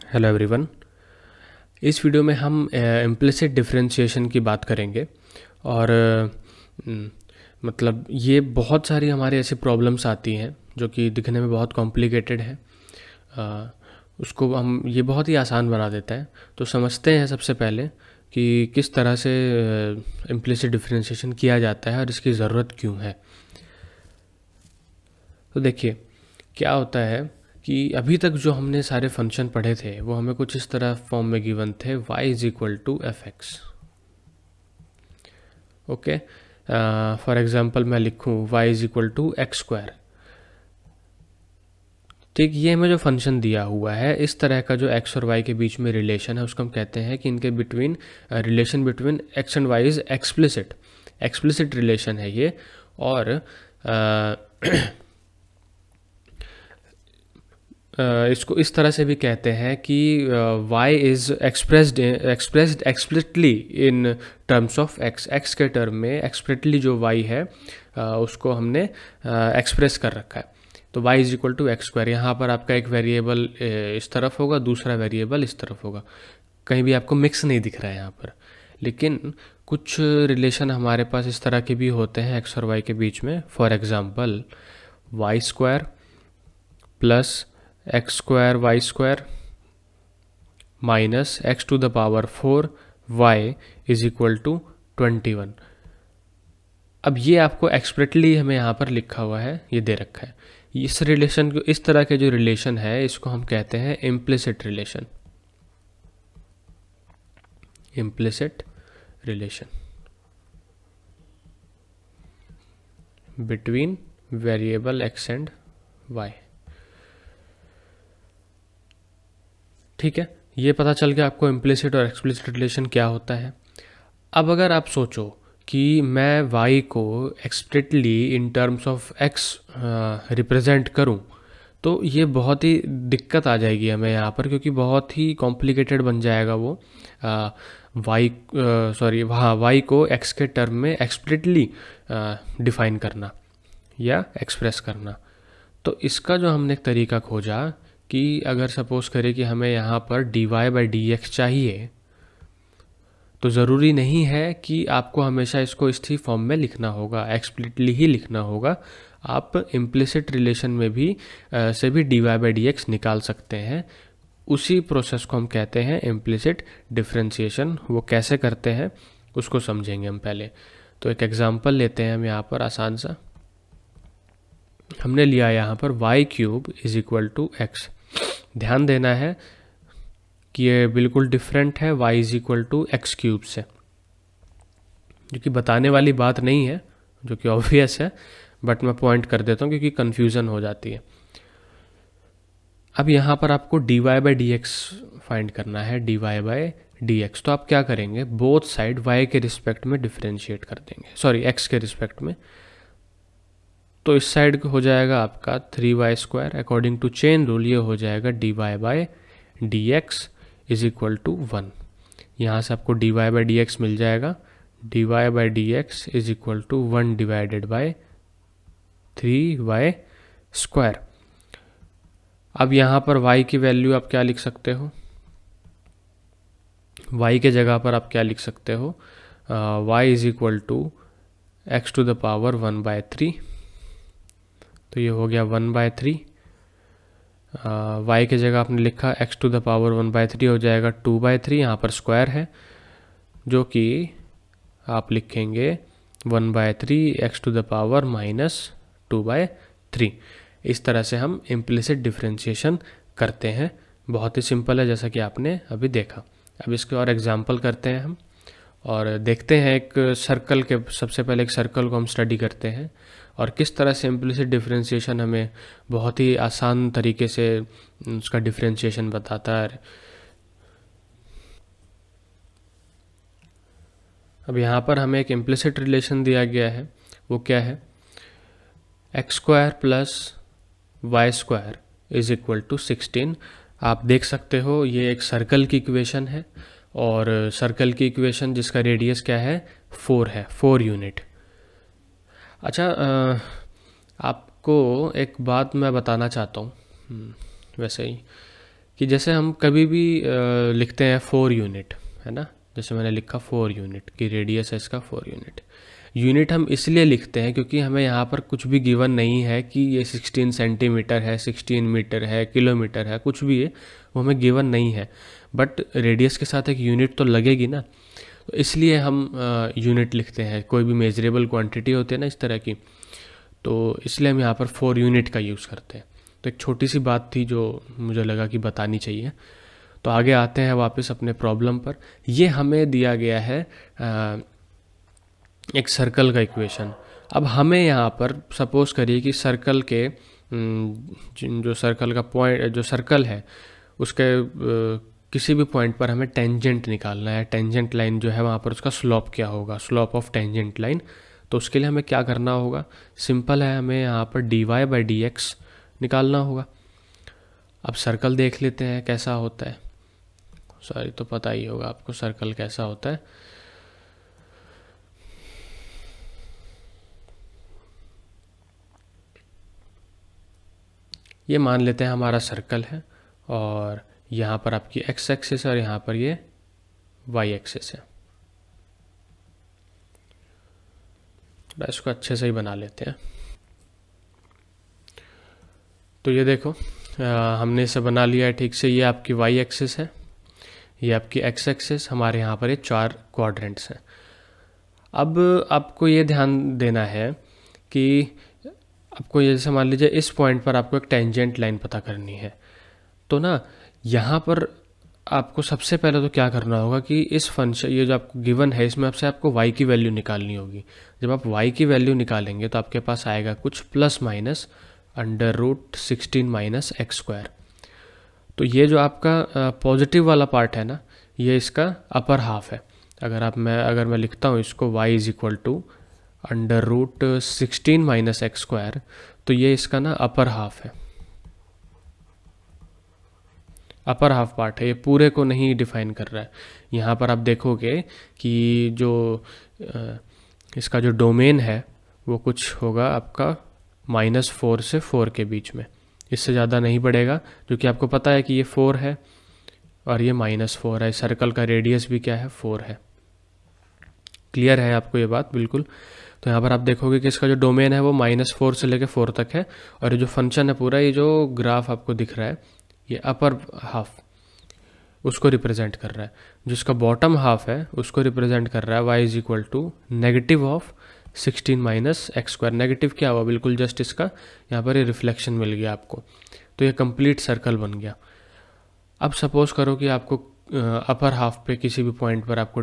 Hello everyone. इस video में हम इम्प्लिसिट डिफरेंशिएशन की बात करेंगे और अ, मतलब ये बहुत सारी हमारे ऐसी प्रॉब्लम्स आती हैं जो कि दिखने में बहुत कॉम्प्लिकेटेड है। अ, उसको हम ये बहुत ही आसान बना देता है। तो समझते हैं सबसे पहले कि किस तरह से इम्प्लिसिट डिफरेंशिएशन किया जाता है और इसकी ज़रूरत क्यों है। तो देखिए क्या होता है कि अभी तक जो हमने सारे फंक्शन पढ़े थे वो हमें कुछ इस तरह फॉर्म में गिवन थे y is equal to F X. Okay, for example मैं लिखूँ y is equal to X square. ठीक, ये हमें जो फंक्शन दिया हुआ है इस तरह का जो x और y के बीच में रिलेशन है उसको हम कहते हैं कि इनके between relation between x and y is explicit. Explicit relation है ये। और इसको इस तरह से भी कहते हैं कि y is expressed explicitly in terms of x। x के टर्म में एक्सप्लिसिटली जो y है उसको हमने एक्सप्रेस कर रखा है। तो y is equal to X square. यहाँ पर आपका एक वेरिएबल इस तरफ होगा, दूसरा वेरिएबल इस तरफ होगा। कहीं भी आपको मिक्स नहीं दिख रहा है यहाँ पर। लेकिन कुछ रिलेशन हमारे पास इस तरह के भी होते हैं x और y के बीच में। For example Y square plus X square Y square minus X to the power 4 Y is equal to 21। अब ये आपको एक्सप्रेटली हमें यहाँ पर लिखा हुआ है, ये दे रखा है। इस रिलेशन को, इस तरह के जो रिलेशन है इसको हम कहते हैं implicit relation. Implicit relation between variable X and Y. ठीक है, ये पता चल गया आपको इम्प्लिसिट और एक्सप्लिसिट रिलेशन क्या होता है। अब अगर आप सोचो कि मैं y को explicitly in terms of x represent करूं, तो ये बहुत ही दिक्कत आ जाएगी हमें यहाँ पर, क्योंकि बहुत ही कॉम्प्लिकेटेड बन जाएगा वो y को x के टर्म में एक्सप्लिसिटली डिफाइन करना या एक्सप्रेस करना। तो इसका जो हमने एक तरीका खोजा कि अगर सपोज करें कि हमें यहाँ पर dy बाई डी एक्स चाहिए, तो ज़रूरी नहीं है कि आपको हमेशा इसको इस फॉर्म में लिखना होगा, एक्सप्लिसिटली ही लिखना होगा। आप इम्प्लिसिट रिलेशन में भी से भी dy बाई डी एक्स निकाल सकते हैं। उसी प्रोसेस को हम कहते हैं इम्प्लिसिट डिफरेंशिएशन। वो कैसे करते हैं उसको समझेंगे हम पहले। तो एक एग्जांपल लेते हैं हम यहाँ पर आसान सा। हमने लिया यहाँ पर y cube is equal to X. ध्यान देना है कि ये बिल्कुल डिफरेंट है y is equal to X cube से, जो कि बताने वाली बात नहीं है, जो कि ऑब्वियस है, बट मैं पॉइंट कर देता हूँ क्योंकि कन्फ्यूज़न हो जाती है। अब यहाँ पर आपको dy by D x find करना है, dy बाई डी एक्स। तो आप क्या करेंगे, बोथ साइड y के रिस्पेक्ट में डिफरेंशिएट कर देंगे, सॉरी x के रिस्पेक्ट में। तो इस साइड हो जाएगा आपका 3y square. According to chain rule ये हो जाएगा dy by D X is equal to 1। यहाँ से आपको dy बाई डी एक्स मिल जाएगा, dy by D X is equal to 1 divided by 3y square. अब यहाँ पर y की वैल्यू आप क्या लिख सकते हो, y के जगह पर आप क्या लिख सकते हो, y is equal to X to the power 1 by 3। तो ये हो गया 1 बाई 3। y के जगह आपने लिखा x to the power 1 by 3 हो जाएगा 2 बाई 3। यहाँ पर स्क्वायर है जो कि आप लिखेंगे 1 by 3 X to the power minus 2 by 3। इस तरह से हम इम्प्लिसिट डिफरेंशिएशन करते हैं। बहुत ही सिंपल है, जैसा कि आपने अभी देखा। अब इसके और एग्जांपल करते हैं हम और देखते हैं एक सर्कल के, सबसे पहले एक सर्कल को हम स्टडी करते हैं और किस तरह से इम्प्लिसिट डिफरेंशिएशन हमें बहुत ही आसान तरीके से उसका डिफरेंशिएशन बताता है। अब यहाँ पर हमें एक इम्प्लिसिट रिलेशन दिया गया है, वो क्या है, X square plus Y square is equal to 16। आप देख सकते हो ये एक सर्कल की इक्वेशन है और सर्कल की इक्वेशन जिसका रेडियस क्या है, 4 है, 4 यूनिट। अच्छा, आपको एक बात मैं बताना चाहता हूँ वैसे ही कि जैसे हम कभी भी लिखते हैं 4 यूनिट, है ना, जैसे मैंने लिखा 4 यूनिट की रेडियस है इसका 4 यूनिट। यूनिट हम इसलिए लिखते हैं क्योंकि हमें यहाँ पर कुछ भी गिवन नहीं है कि ये 16 सेंटीमीटर है, 16 मीटर है, किलोमीटर है, कुछ भी है वो हमें गिवन नहीं है, बट रेडियस के साथ एक यूनिट तो लगेगी ना, तो इसलिए हम यूनिट लिखते हैं। कोई भी मेजरेबल क्वांटिटी होती है ना इस तरह की, तो इसलिए हम यहाँ पर 4 यूनिट का यूज़ करते हैं। तो एक छोटी सी बात थी जो मुझे लगा कि बतानी चाहिए। तो आगे आते हैं वापस अपने प्रॉब्लम पर। ये हमें दिया गया है एक सर्कल का इक्वेशन। अब हमें यहाँ पर सपोज करिए कि सर्कल के जो सर्कल का पॉइंट, जो सर्कल है उसके किसी भी पॉइंट पर हमें टेंजेंट निकालना है। टेंजेंट लाइन जो है वहाँ पर उसका स्लोप क्या होगा, स्लोप ऑफ टेंजेंट लाइन। तो उसके लिए हमें क्या करना होगा, सिंपल है, हमें यहाँ पर dy/dx निकालना होगा। अब सर्कल देख लेते हैं कैसा होता है। सॉरी, तो पता ही होगा आपको सर्कल कैसा होता है। ये मान लेते हैं हमारा सर्कल है और यहाँ पर आपकी x एक्सिस है और यहाँ पर ये y एक्सिस है। इसको अच्छे से ही बना लेते हैं। तो ये देखो हमने इसे बना लिया है ठीक से। ये आपकी y एक्सिस है, ये आपकी x एक्सिस, हमारे यहाँ पर ये 4 क्वाड्रेंट्स हैं। अब आपको ये ध्यान देना है कि आपको ये, जैसे मान लीजिए इस पॉइंट पर आपको एक टेंजेंट लाइन पता करनी है, तो ना यहाँ पर आपको सबसे पहले तो क्या करना होगा कि इस फंक्शन, ये जो आपको गिवन है इसमें आपसे आपको y की वैल्यू निकालनी होगी। जब आप y की वैल्यू निकालेंगे तो आपके पास आएगा कुछ प्लस माइनस √16 - x²। तो ये जो आपका पॉजिटिव वाला पार्ट है ना, ये इसका अपर हाफ है। अगर मैं लिखता हूँ इसको y √16 - x², तो ये इसका ना अपर हाफ है, अपर हाफ पार्ट है, ये पूरे को नहीं डिफाइन कर रहा है। यहाँ पर आप देखोगे कि जो इसका जो डोमेन है वो कुछ होगा आपका -4 से 4 के बीच में, इससे ज़्यादा नहीं बढ़ेगा, क्योंकि आपको पता है कि ये 4 है और ये -4 है। सर्कल का रेडियस भी क्या है, 4 है। क्लियर है आपको ये बात बिल्कुल। तो यहाँ पर आप देखोगे कि इसका जो डोमेन है वो -4 से लेकर 4 तक है, और ये जो फंक्शन है पूरा, ये जो ग्राफ आपको दिख रहा है, ये अपर हाफ उसको रिप्रेजेंट कर रहा है। जिसका बॉटम हाफ है उसको रिप्रेजेंट कर रहा है y -16 - x²। नेगेटिव क्या हुआ, बिल्कुल जस्ट इसका यहाँ पर ये रिफ्लेक्शन मिल गया आपको। तो ये कंप्लीट सर्कल बन गया। अब सपोज करो कि आपको अपर हाफ पे किसी भी पॉइंट पर आपको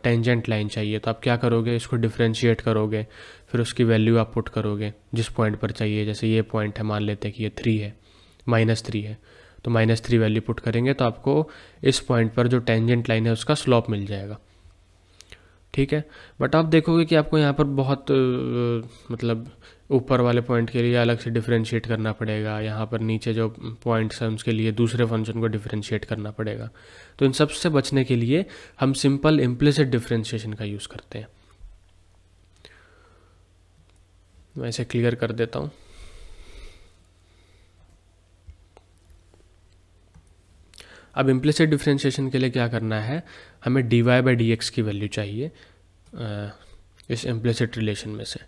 टेंजेंट लाइन चाहिए, तो आप क्या करोगे, इसको डिफ्रेंशिएट करोगे, फिर उसकी वैल्यू आप पुट करोगे जिस पॉइंट पर चाहिए। जैसे ये पॉइंट है, मान लेते हैं कि ये 3 है, -3 है, तो -3 वैल्यू पुट करेंगे तो आपको इस पॉइंट पर जो टेंजेंट लाइन है उसका स्लोप मिल जाएगा। ठीक है, बट आप देखोगे कि आपको यहाँ पर बहुत मतलब ऊपर वाले पॉइंट के लिए अलग से डिफरेंशिएट करना पड़ेगा, यहाँ पर नीचे जो पॉइंट्स हैं उसके लिए दूसरे फंक्शन को डिफरेंशिएट करना पड़ेगा। तो इन सब से बचने के लिए हम सिंपल इम्प्लिसिट डिफरेंशिएशन का यूज़ करते हैं। मैं इसे क्लियर कर देता हूँ। अब इम्प्लिसिट डिफरेंशिएशन के लिए क्या करना है, हमें dy/dx की वैल्यू चाहिए इस इम्प्लिसिट रिलेशन में से।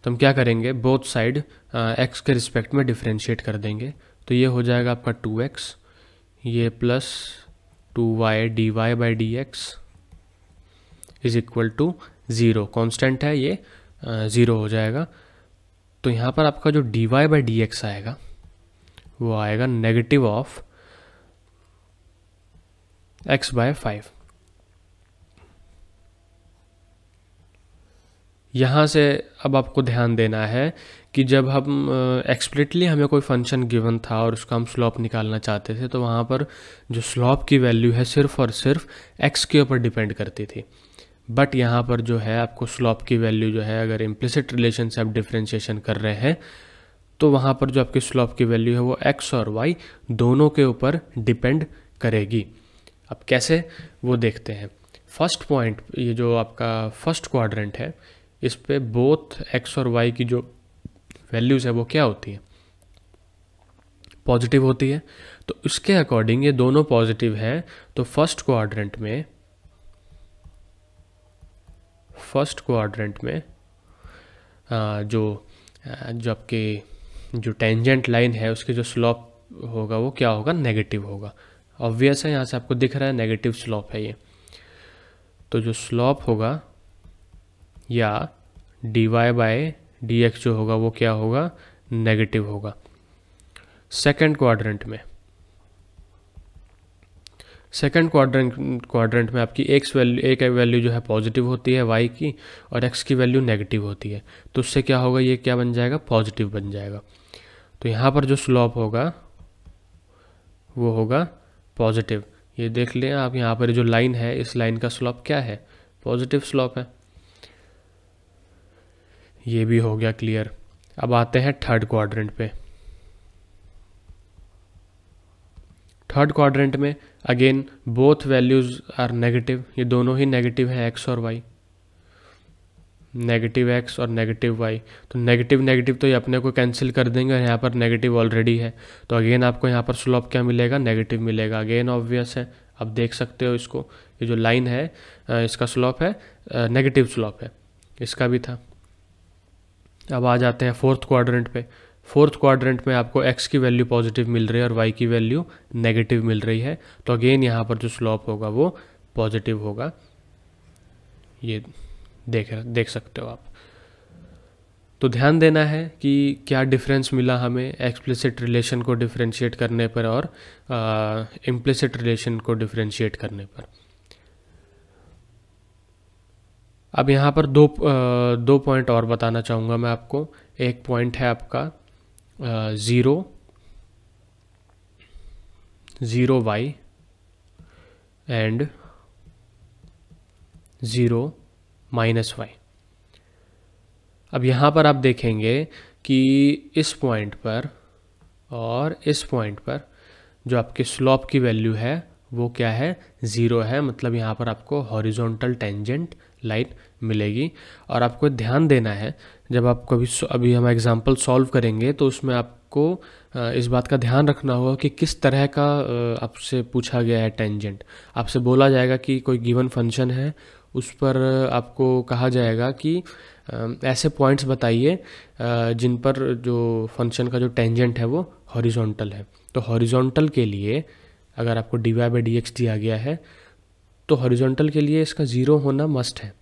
तो हम क्या करेंगे, बोथ साइड x के रिस्पेक्ट में डिफरेंशिएट कर देंगे। तो ये हो जाएगा आपका 2x, ये plus 2y dy/dx is equal to 0। Constant है ये, 0 हो जाएगा। तो यहाँ पर आपका जो dy/dx आएगा वो आएगा नेगेटिव ऑफ x/5। यहाँ से अब आपको ध्यान देना है कि जब हम एक्सप्लिटली हमें कोई फंक्शन गिवन था और उसका हम स्लोप निकालना चाहते थे, तो वहाँ पर जो स्लोप की वैल्यू है सिर्फ और सिर्फ x के ऊपर डिपेंड करती थी। बट यहाँ पर जो है आपको स्लोप की वैल्यू जो है, अगर इम्प्लिसिट रिलेशन से आप डिफरेंशिएशन कर रहे हैं, तो वहाँ पर जो आपकी स्लोप की वैल्यू है वो x और y दोनों के ऊपर डिपेंड करेगी। अब कैसे, वो देखते हैं। फर्स्ट पॉइंट, ये जो आपका फर्स्ट क्वाड्रेंट है, इस पे बोथ x और y की जो वैल्यूज़ है वो क्या होती है, पॉजिटिव होती है। तो उसके अकॉर्डिंग ये दोनों पॉजिटिव है, तो फर्स्ट क्वाड्रेंट में जो आपके जो टेंजेंट लाइन है उसकी जो स्लोप होगा वो क्या होगा, नेगेटिव होगा। ऑब्वियस है, यहाँ से आपको दिख रहा है नेगेटिव स्लोप है ये। तो जो स्लोप होगा या dy बाय dx जो होगा वो क्या होगा, नेगेटिव होगा। सेकंड क्वाड्रेंट में आपकी एक वैल्यू जो है पॉजिटिव होती है y की, और x की वैल्यू नेगेटिव होती है। तो उससे क्या होगा, ये क्या बन जाएगा, पॉजिटिव बन जाएगा। तो यहाँ पर जो स्लोप होगा वो होगा पॉजिटिव। ये देख लें आप, यहाँ पर जो लाइन है इस लाइन का स्लोप क्या है, पॉजिटिव स्लोप है। ये भी हो गया क्लियर। अब आते हैं थर्ड क्वाड्रेंट पे। थर्ड क्वाड्रेंट में again both values are negative, ये दोनों ही नेगेटिव है x और y, नेगेटिव x और नेगेटिव y। तो नेगेटिव नेगेटिव तो ये अपने को कैंसिल कर देंगे, यहाँ पर नेगेटिव ऑलरेडी है, तो अगेन आपको यहाँ पर स्लोप क्या मिलेगा, नेगेटिव मिलेगा। अगेन ऑब्वियस है, अब देख सकते हो इसको, ये जो लाइन है इसका स्लोप है नेगेटिव स्लोप है, इसका भी था। अब आ जाते हैं फोर्थ क्वाड्रेंट पे। फोर्थ क्वाड्रेंट में आपको x की वैल्यू पॉजिटिव मिल रही है और y की वैल्यू नेगेटिव मिल रही है, तो अगेन यहाँ पर जो स्लोप होगा वो पॉजिटिव होगा। ये देख सकते हो आप। तो ध्यान देना है कि क्या डिफरेंस मिला हमें एक्सप्लिसिट रिलेशन को डिफरेंशिएट करने पर और इम्प्लिसिट रिलेशन को डिफरेंशिएट करने पर। अब यहाँ पर दो पॉइंट और बताना चाहूँगा मैं आपको। एक पॉइंट है आपका 0 y एंड 0 माइनस y। अब यहाँ पर आप देखेंगे कि इस पॉइंट पर और इस पॉइंट पर जो आपके स्लोप की वैल्यू है वो क्या है, 0 है। मतलब यहाँ पर आपको हॉरिजॉन्टल टेंजेंट लाइन मिलेगी। और आपको ध्यान देना है, जब आप अभी हम एग्जांपल सॉल्व करेंगे तो उसमें आपको इस बात का ध्यान रखना होगा कि किस तरह का आपसे पूछा गया है टेंजेंट। आपसे बोला जाएगा कि कोई गिवन फंक्शन है, उस पर आपको कहा जाएगा कि ऐसे पॉइंट्स बताइए जिन पर जो फंक्शन का जो टेंजेंट है वो हॉरिजॉन्टल है। तो हॉरिजॉन्टल के लिए अगर आपको dy बाई dx दिया गया है तो हॉरिजॉन्टल के लिए इसका 0 होना मस्ट है।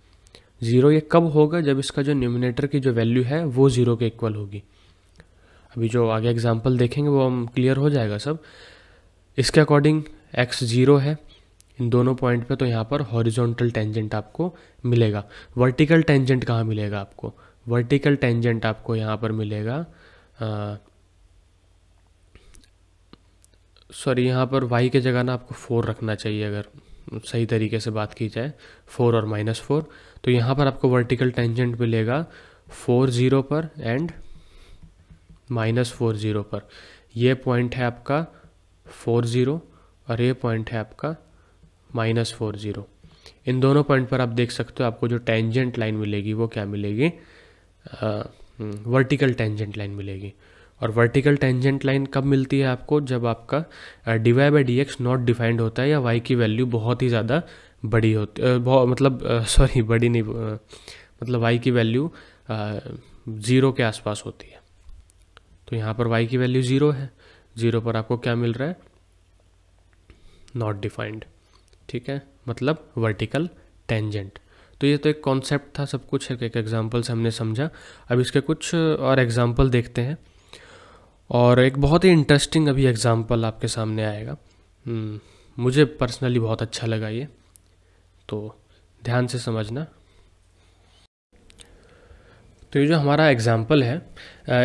0 ये कब होगा, जब इसका जो न्यूमिनेटर की जो वैल्यू है वो 0 के इक्वल होगी। अभी जो आगे एग्जांपल देखेंगे वो हम क्लियर हो जाएगा सब। इसके अकॉर्डिंग x 0 है इन दोनों पॉइंट पे, तो यहाँ पर हॉरिजॉन्टल टेंजेंट आपको मिलेगा। वर्टिकल टेंजेंट कहाँ मिलेगा आपको, वर्टिकल टेंजेंट आपको यहाँ पर मिलेगा सॉरी यहाँ पर y के जगह ना आपको 4 रखना चाहिए, अगर सही तरीके से बात की जाए 4 और -4। तो यहाँ पर आपको वर्टिकल टेंजेंट मिलेगा 4 0 पर एंड -4 0 पर। ये पॉइंट है आपका 4 0 और ये पॉइंट है आपका -4 0। इन दोनों पॉइंट पर आप देख सकते हो आपको जो टेंजेंट लाइन मिलेगी वो क्या मिलेगी, वर्टिकल टेंजेंट लाइन मिलेगी। और वर्टिकल टेंजेंट लाइन कब मिलती है आपको, जब आपका dy by dx not defined होता है या y की वैल्यू बहुत ही ज़्यादा बड़ी होती है, बड़ी नहीं, मतलब y की वैल्यू 0 के आसपास होती है। तो यहाँ पर y की वैल्यू 0 है, 0 पर आपको क्या मिल रहा है, नॉट डिफाइंड। ठीक है, मतलब वर्टिकल टेंजेंट। तो ये तो एक कॉन्सेप्ट था, सब कुछ एक एग्जांपल से हमने समझा। अब इसके कुछ और एग्जांपल देखते हैं, और एक बहुत ही इंटरेस्टिंग अभी एग्जांपल आपके सामने आएगा। मुझे पर्सनली बहुत अच्छा लगा ये, तो ध्यान से समझना। तो ये जो हमारा एग्जांपल है,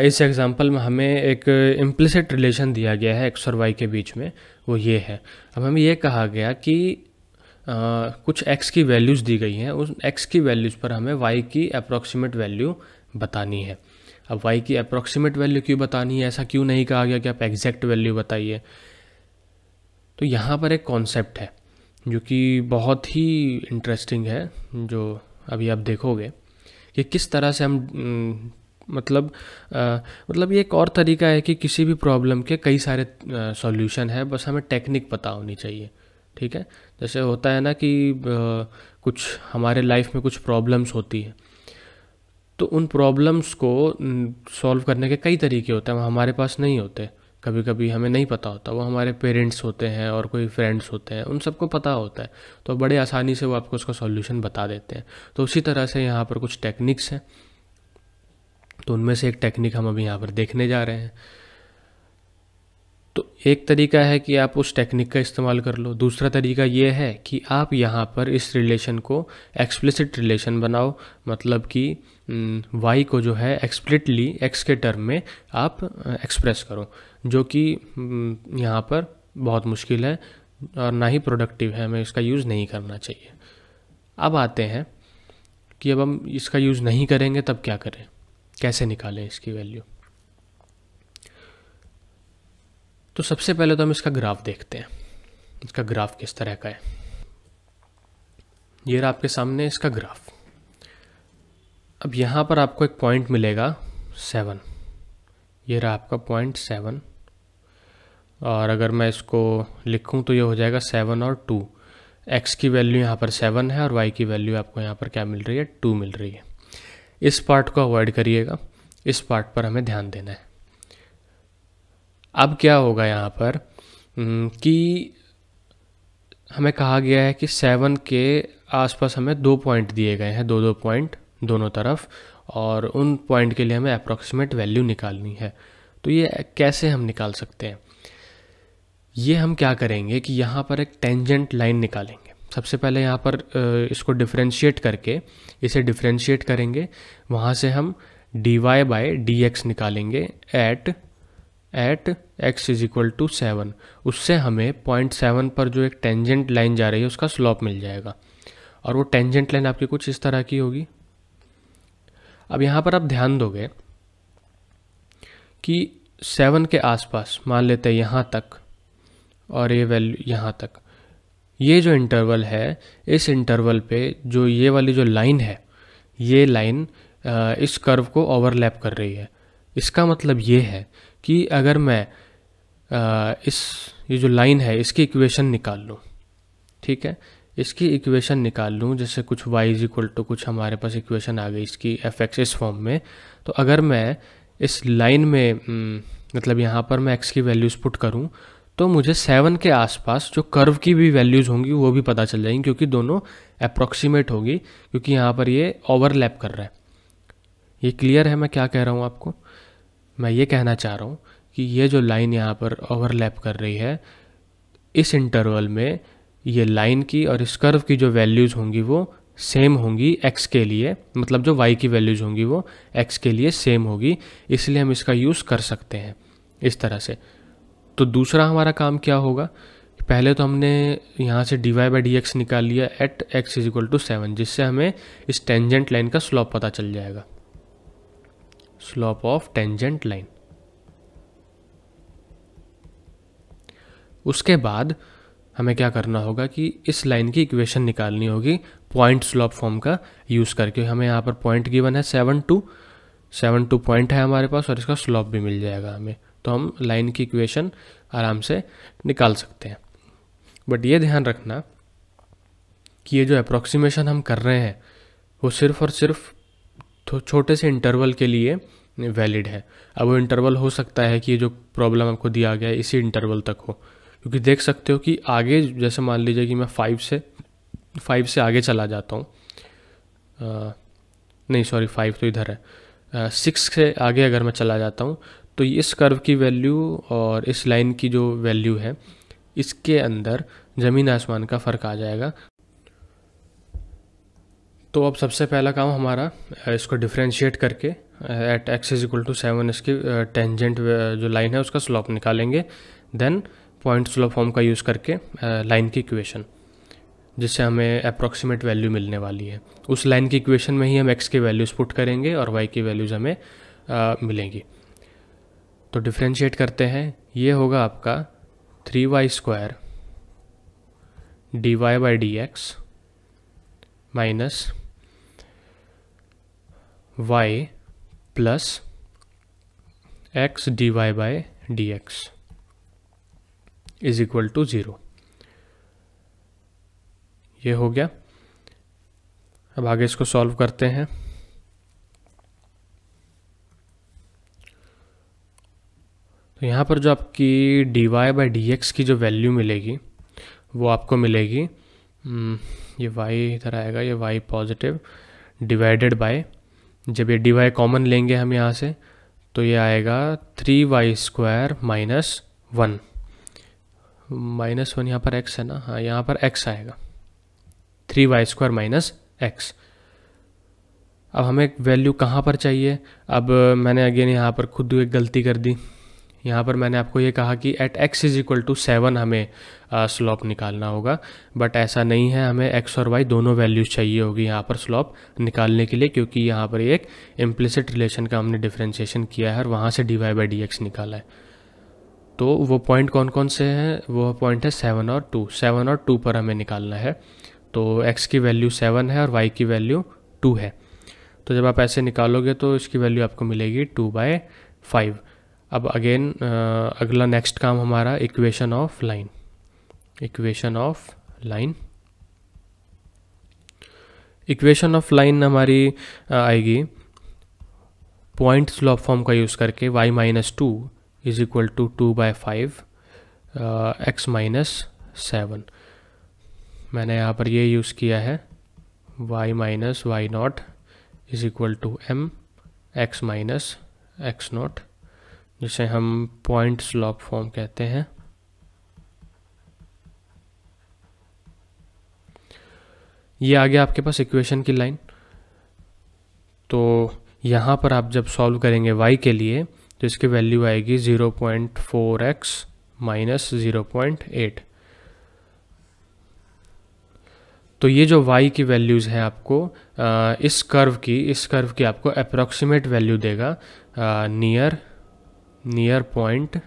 इस एग्जांपल में हमें एक इम्प्लिसिट रिलेशन दिया गया है x और y के बीच में, वो ये है। अब हमें ये कहा गया कि कुछ x की वैल्यूज़ दी गई हैं, उस x की वैल्यूज़ पर हमें y की अप्रॉक्सीमेट वैल्यू बतानी है। अब y की अप्रॉक्सीमेट वैल्यू क्यों बतानी है, ऐसा क्यों नहीं कहा गया कि आप एग्जैक्ट वैल्यू बताइए। तो यहाँ पर एक कॉन्सेप्ट है जो कि बहुत ही इंटरेस्टिंग है, जो अभी आप देखोगे कि किस तरह से हम मतलब ये एक और तरीका है कि किसी भी प्रॉब्लम के कई सारे सॉल्यूशन है, बस हमें टेक्निक पता होनी चाहिए। ठीक है, जैसे होता है ना कि कुछ हमारे लाइफ में कुछ प्रॉब्लम्स होती है, तो उन प्रॉब्लम्स को सॉल्व करने के कई तरीके होते हैं, वो हमारे पास नहीं होते, कभी कभी हमें नहीं पता होता, वो हमारे पेरेंट्स होते हैं और कोई फ्रेंड्स होते हैं, उन सबको पता होता है, तो बड़े आसानी से वो आपको उसका सॉल्यूशन बता देते हैं। तो उसी तरह से यहाँ पर कुछ टेक्निक्स हैं, तो उनमें से एक टेक्निक हम अभी यहाँ पर देखने जा रहे हैं। तो एक तरीका है कि आप उस टेक्निक का इस्तेमाल कर लो, दूसरा तरीका ये है कि आप यहाँ पर इस रिलेशन को एक्सप्लिसिट रिलेशन बनाओ, मतलब कि y को जो है एक्सप्लिटली x के टर्म में आप एक्सप्रेस करो, जो कि यहाँ पर बहुत मुश्किल है और ना ही प्रोडक्टिव है, हमें इसका यूज़ नहीं करना चाहिए। अब आते हैं कि अब हम इसका यूज़ नहीं करेंगे तब क्या करें, कैसे निकालें इसकी वैल्यू। तो सबसे पहले तो हम इसका ग्राफ देखते हैं, इसका ग्राफ किस तरह का है। ये रहा आपके सामने इसका ग्राफ। अब यहाँ पर आपको एक पॉइंट मिलेगा 7, ये रहा आपका पॉइंट 7, और अगर मैं इसको लिखूँ तो ये हो जाएगा 7 और 2। x की वैल्यू यहाँ पर 7 है और y की वैल्यू आपको यहाँ पर क्या मिल रही है, 2 मिल रही है। इस पार्ट को अवॉइड करिएगा, इस पार्ट पर हमें ध्यान देना है। अब क्या होगा यहाँ पर कि हमें कहा गया है कि 7 के आसपास हमें 2 पॉइंट दिए गए हैं, 2 पॉइंट दोनों तरफ, और उन पॉइंट के लिए हमें अप्रॉक्सीमेट वैल्यू निकालनी है। तो ये कैसे हम निकाल सकते हैं, ये हम क्या करेंगे कि यहाँ पर एक टेंजेंट लाइन निकालेंगे। सबसे पहले यहाँ पर इसको डिफरेंशिएट करके इसे डिफरेंशिएट करेंगे, वहाँ से हम dy/dx निकालेंगे एट x = 7। उससे हमें 0.7 पर जो एक टेंजेंट लाइन जा रही है उसका स्लोप मिल जाएगा, और वो टेंजेंट लाइन आपकी कुछ इस तरह की होगी। अब यहाँ पर आप ध्यान दोगे कि 7 के आसपास मान लेते हैं यहाँ तक, और ये वैल्यू यहाँ तक, ये जो इंटरवल है, इस इंटरवल पे जो ये वाली जो लाइन है, ये लाइन इस कर्व को ओवरलैप कर रही है। इसका मतलब ये है कि अगर मैं ये जो लाइन है इसकी इक्वेशन निकाल लूँ, ठीक है, इसकी इक्वेशन निकाल लूँ, जैसे कुछ y = कुछ हमारे पास इक्वेशन आ गई इसकी fx इस फॉर्म में, तो अगर मैं इस लाइन में मतलब यहाँ पर मैं x की वैल्यूज़ पुट करूँ तो मुझे 7 के आसपास जो कर्व की भी वैल्यूज़ होंगी वो भी पता चल जाएंगी, क्योंकि दोनों अप्रॉक्सीमेट होगी, क्योंकि यहाँ पर ये ओवरलैप कर रहा है। ये क्लियर है मैं क्या कह रहा हूँ आपको? मैं ये कहना चाह रहा हूँ कि ये जो लाइन यहाँ पर ओवरलैप कर रही है, इस इंटरवल में ये लाइन की और इस कर्व की जो वैल्यूज़ होंगी वो सेम होंगी x के लिए, मतलब जो y की वैल्यूज़ होंगी वो x के लिए सेम होगी, इसलिए हम इसका यूज़ कर सकते हैं इस तरह से। तो दूसरा हमारा काम क्या होगा, पहले तो हमने यहाँ से dy/dx निकाल लिया एट x = 7, जिससे हमें इस टेंजेंट लाइन का स्लोप पता चल जाएगा, स्लोप ऑफ टेंजेंट लाइन। उसके बाद हमें क्या करना होगा कि इस लाइन की इक्वेशन निकालनी होगी पॉइंट स्लोप फॉर्म का यूज़ करके। हमें यहाँ पर पॉइंट गिवन है 7 2 पॉइंट है हमारे पास, और इसका स्लोप भी मिल जाएगा हमें, तो हम लाइन की इक्वेशन आराम से निकाल सकते हैं। बट ये ध्यान रखना कि ये जो अप्रॉक्सीमेशन हम कर रहे हैं वो सिर्फ और सिर्फ छोटे से इंटरवल के लिए वैलिड है। अब वो इंटरवल हो सकता है कि ये जो प्रॉब्लम आपको दिया गया है इसी इंटरवल तक हो, क्योंकि देख सकते हो कि आगे जैसे मान लीजिए कि मैं 5 से आगे चला जाता हूँ, नहीं सॉरी 5 तो इधर है, 6 से आगे अगर मैं चला जाता हूँ तो इस कर्व की वैल्यू और इस लाइन की जो वैल्यू है इसके अंदर ज़मीन आसमान का फ़र्क आ जाएगा। तो अब सबसे पहला काम हमारा इसको डिफरेंशिएट करके एट x = 7 इसकी टेंजेंट जो लाइन है उसका स्लोप निकालेंगे, देन पॉइंट स्लोप फॉर्म का यूज़ करके लाइन की इक्वेशन, जिससे हमें अप्रॉक्सीमेट वैल्यू मिलने वाली है, उस लाइन की इक्वेशन में ही हम x की वैल्यूज़ पुट करेंगे और y की वैल्यूज़ हमें मिलेंगी। तो डिफरेंशिएट करते हैं, ये होगा आपका 3y² dy/dx minus y plus X D Y by D X is equal to 0। ये हो गया। अब आगे इसको सॉल्व करते हैं। तो यहाँ पर जो आपकी D Y by D X की जो वैल्यू मिलेगी वो आपको मिलेगी, ये y इधर आएगा, ये y पॉजिटिव डिवाइडेड बाय, जब ये डी वाई कॉमन लेंगे हम यहाँ से तो ये आएगा 3y² माइनस 1। माइनस 1 यहाँ पर x है ना, हाँ यहाँ पर x आएगा, 3y² माइनस x। अब हमें वैल्यू कहाँ पर चाहिए? अब मैंने अगेन यहाँ पर खुद एक गलती कर दी। यहाँ पर मैंने आपको ये कहा कि at x is equal to 7 हमें स्लॉप निकालना होगा, बट ऐसा नहीं है। हमें x और y दोनों वैल्यूज चाहिए होगी यहाँ पर स्लॉप निकालने के लिए, क्योंकि यहाँ पर एक इम्प्लिसिट रिलेशन का हमने डिफरेंशिएशन किया है और वहाँ से D Y by D X निकाला है। तो वो पॉइंट कौन कौन से हैं? वो पॉइंट है 7 और 2। 7 और 2 पर हमें निकालना है। तो x की वैल्यू 7 है और y की वैल्यू 2 है। तो जब आप ऐसे निकालोगे तो इसकी वैल्यू आपको मिलेगी 2/5। अब अगेन अगला नेक्स्ट काम हमारा equation of line. Equation of line, equation of line हमारी आएगी पॉइंट स्लॉप फॉर्म का यूज़ करके y minus 2 is equal to 2/5 x minus 7। मैंने यहाँ पर ये यूज़ किया है y minus Y naught is equal to m x minus x naught, जिसे हम पॉइंट स्लॉप फॉर्म कहते हैं। ये आ गया आपके पास इक्वेशन की लाइन। तो यहाँ पर आप जब सॉल्व करेंगे y के लिए तो इसकी वैल्यू आएगी 0.4x माइनस 0.8। तो ये जो y की वैल्यूज़ हैं आपको इस कर्व की आपको अप्रॉक्सीमेट वैल्यू देगा नियर पॉइंट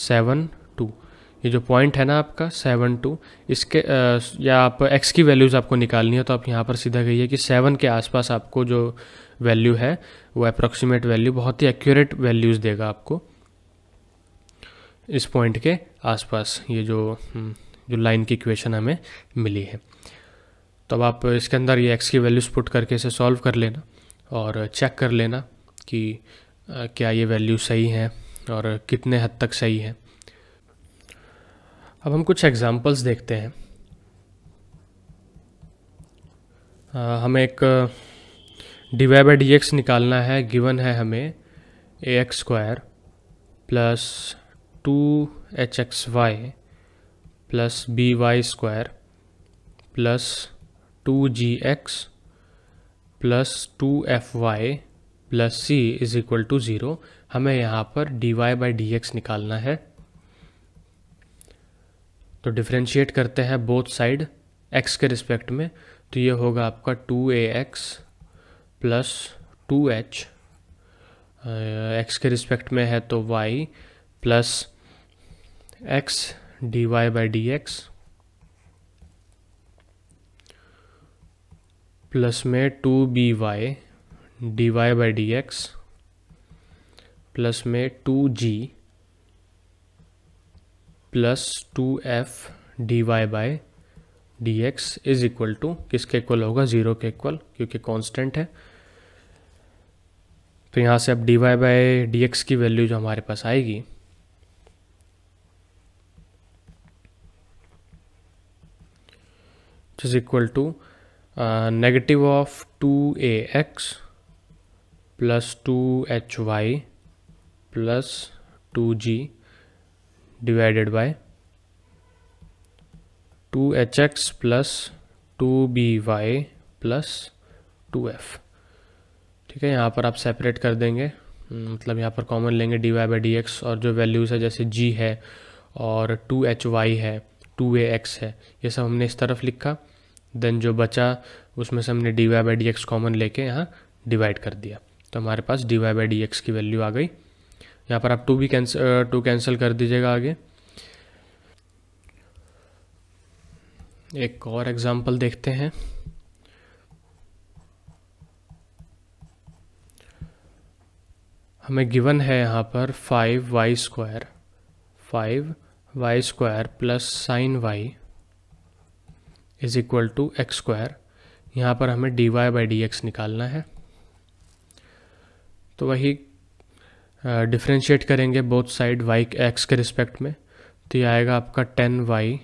7.2। ये जो पॉइंट है ना आपका 7.2, इसके या आप x की वैल्यूज़ आपको निकालनी है तो आप यहाँ पर सीधा कहिए कि 7 के आसपास आपको जो वैल्यू है वो अप्रॉक्सीमेट वैल्यू, बहुत ही एक्यूरेट वैल्यूज़ देगा आपको इस पॉइंट के आसपास। ये जो लाइन की इक्वेशन हमें मिली है। तो अब आप इसके अंदर ये x की वैल्यूज़ पुट करके इसे सॉल्व कर लेना और चेक कर लेना कि क्या ये वैल्यू सही है और कितने हद तक सही है। अब हम कुछ एग्जांपल्स देखते हैं। हमें एक D Y by D X निकालना है। गिवन है हमें ax² plus 2hxy plus by² plus 2gx plus 2fy plus c is equal to 0। हमें यहाँ पर D Y by D X निकालना है। तो डिफ्रेंशिएट करते हैं बोथ साइड x के रिस्पेक्ट में। तो ये होगा आपका 2ax प्लस 2h, x के रिस्पेक्ट में है तो y plus x D Y by D X plus में 2by D Y by D X plus में 2g plus 2f D Y by D X is equal to किसके equal होगा? 0 के equal, क्योंकि कांस्टेंट है। तो यहाँ से अब D Y by D X की वैल्यू जो हमारे पास आएगी is equal to negative of 2ax plus 2hy plus 2g divided by 2hx plus 2by plus 2f। ठीक है, यहाँ पर आप सेपरेट कर देंगे, मतलब यहाँ पर कॉमन लेंगे D Y by D X और जो वैल्यूज़ है जैसे g है और 2hy है 2ax है, ये सब हमने इस तरफ लिखा। देन जो बचा उसमें से हमने D Y by D X common लेके यहाँ डिवाइड कर दिया। तो हमारे पास D Y by D X की वैल्यू आ गई। यहाँ पर आप 2 कैंसिल कर दीजिएगा। आगे एक और एग्जांपल देखते हैं। हमें गिवन है यहाँ पर 5y square plus sine Y is equal to X square. यहाँ पर हमें dy बाई डी एक्स निकालना है, तो वही डिफ्रेंशिएट करेंगे बोथ साइड y x के रिस्पेक्ट में, तो ये आएगा आपका 10y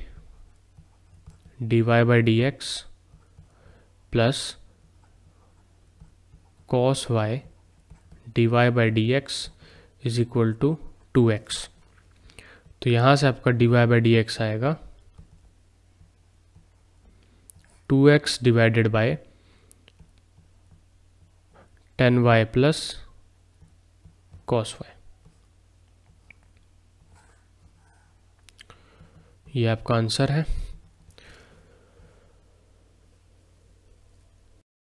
dy by D X plus cos y dy by D X is equal to 2x। तो यहाँ से आपका dy बाई डी एक्स आएगा 2x divided by 10y plus cos y। ये आपका आंसर है।